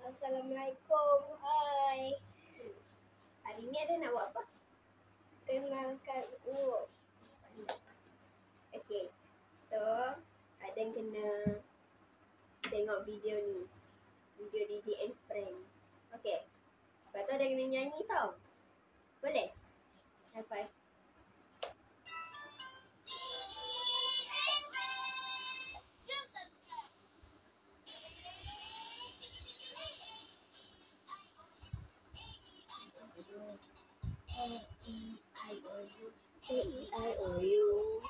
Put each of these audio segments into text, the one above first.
Assalamualaikum. Hai. Hari ni ada nak buat apa? Kenalkan Uruf. Okay. So, Aden kena tengok video ni. Video Didi and Friend. Okay. Lepas tu Aden kena nyanyi tau. Boleh? High five. A-E-I-O-U, A-E-I-O-U,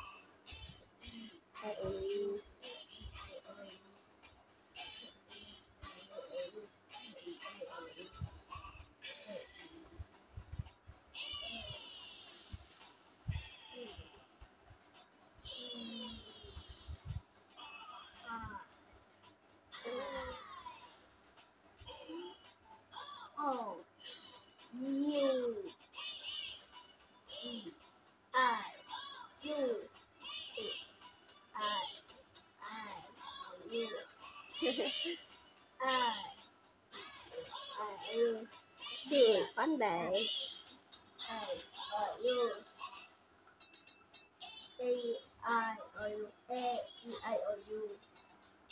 I-O-U. O U E I U I U I U Pandai. U A I O U A E I O U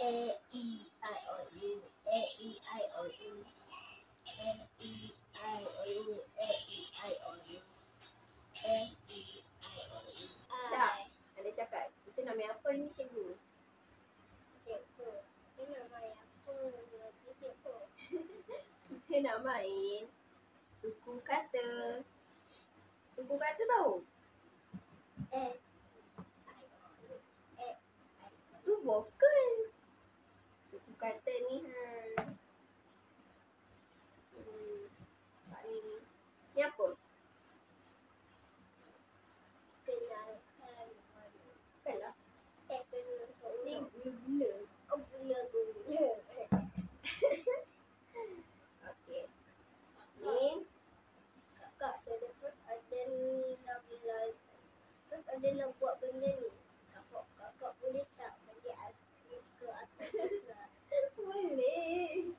A E I O U A E I O U A E I O U A E I O U A E I O U. Tak. Ada cakap, kita nak main apa ni cikgu? Cikgu, kita nak main apa? Cikgu. Kita nak main suku kata. Suku kata tahu? Tu vokal. Suku kata ni ni apa? Kenalkan Bukan lah. kenalkan Ni gula-gula. oh gula-gula. Okey. Ni Kakak saya terus ada nak bilang terus ada nak buat benda ni. Kakak boleh tak bagi aiskrim ke atau coklat? boleh.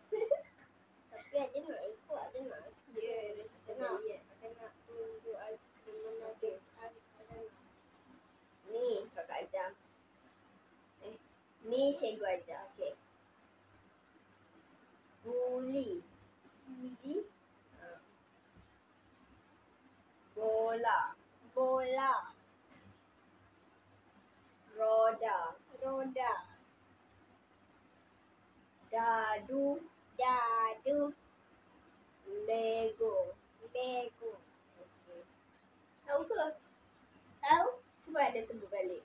Tapi ada nak ikut, ada nak aiskrim. Ya, kita nak lihat. ada nak tunjuk aiskrim mana Okey. ada. Ni kakak ajar. Ni cikgu ajar. Okey. Guli. Buli, Bola. bola, Roda. roda, Dadu. dadu, Lego. lego. Okey. Tahu ke? Tahu? Cuba ada sebut balik.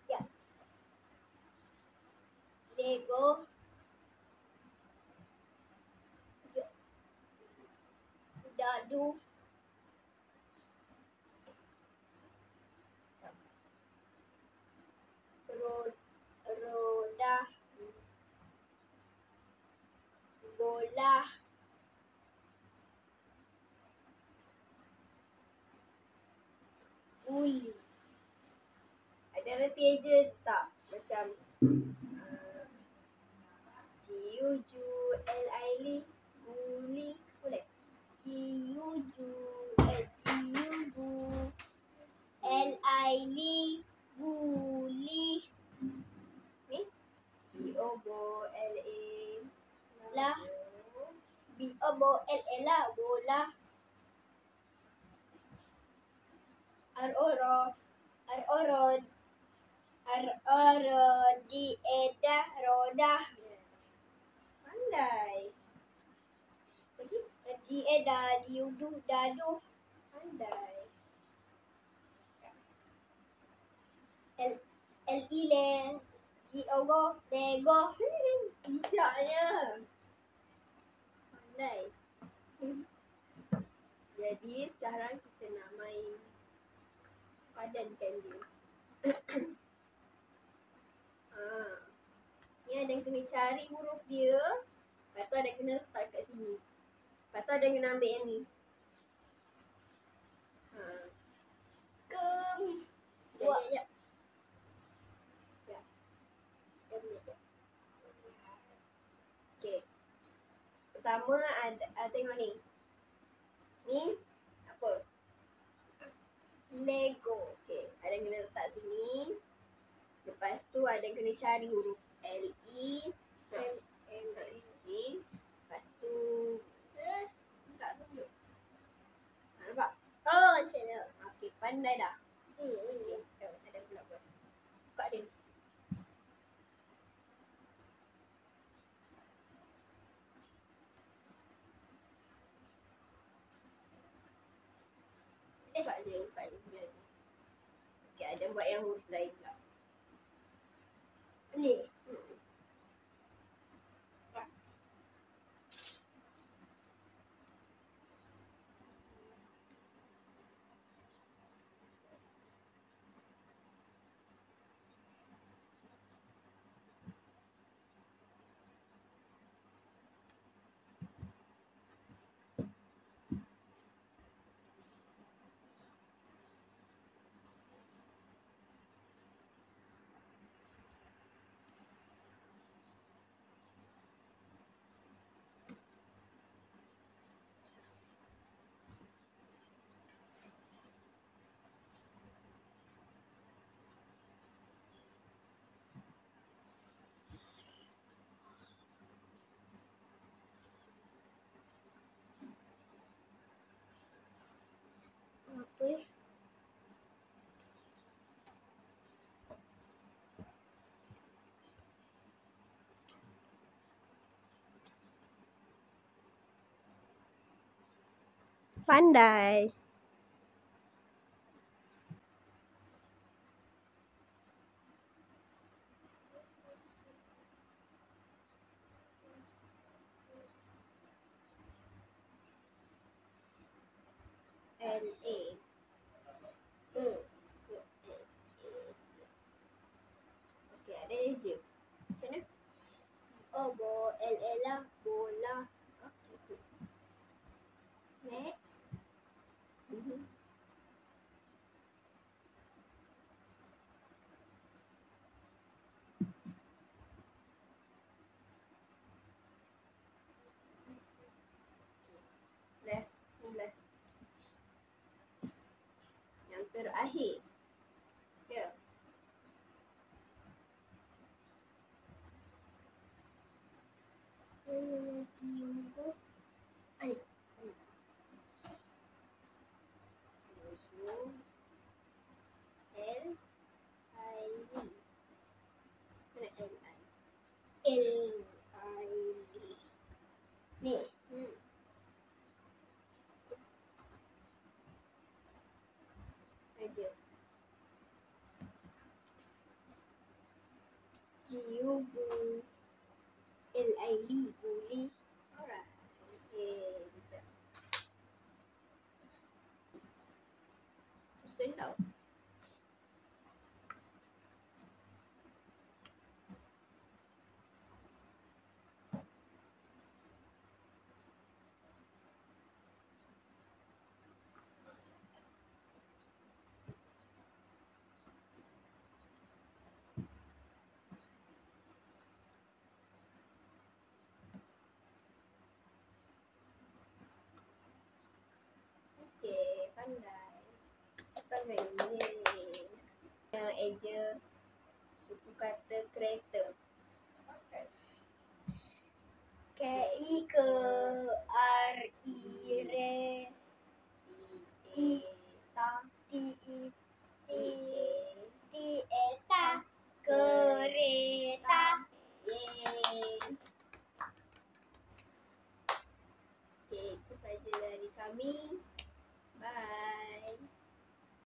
Ya. Lego. Dadu. Roda. Bola. Uli. Ada reti eja tak? Macam Ciuju, L-I-Li, Guli. Boleh? Ciuju. Ciuju. L-I-Li. Guli. Ni? B-O-B-O-L-A. Lah. B-O-B-O-L-A lah. Bola. R-O-R. R-O-R. R-O-R-D-E-D-A. Roda. Pandai. Lagi? D-E-D-A. Diudu. Dadu. Pandai. L-I-Le. G-O-Go. Lego. Bijaknya. Pandai. Jadi sekarang kita nak main padankan dia. Ni ada yang kena cari huruf dia. Lepas tu ada yang kena letak kat sini. Lepas tu ada yang kena ambil yang ni. Kem. Sekejap, sekejap. Pertama ada tengok ni. Ni apa? Lego. Okey, ada yang kena letak sini. Lepas tu ada yang kena cari huruf L-E. Ni. Lepas tu tak tunjuk. Nampak? Oh, macam ni. Okey, pandai dah. Hmm. Okey, ada pula buat. Buka dia. Buka je. Biar ni. Okey, ada buat yang huruf lain pula. Ni. Apa? Pandai. L-A. Okey, ada je. Macam mana? Oh, bola lah. Bola. Okey. Next. Last. Yang terakhir. Ya. Jumbo. Ani. L-I-E. Mana L-I? L-I-D. Ni. Aja. Jumbo. L-I-D. Boleh. Alright. Okay. Sekejap. Susun tau. Okay, pandai. Pandai ni. Yang eja suku kata kereta. K-I ke R-I re. Ta. T-I T-E-T-A kereta. Yeay. Okay, itu saja dari kami. Bye.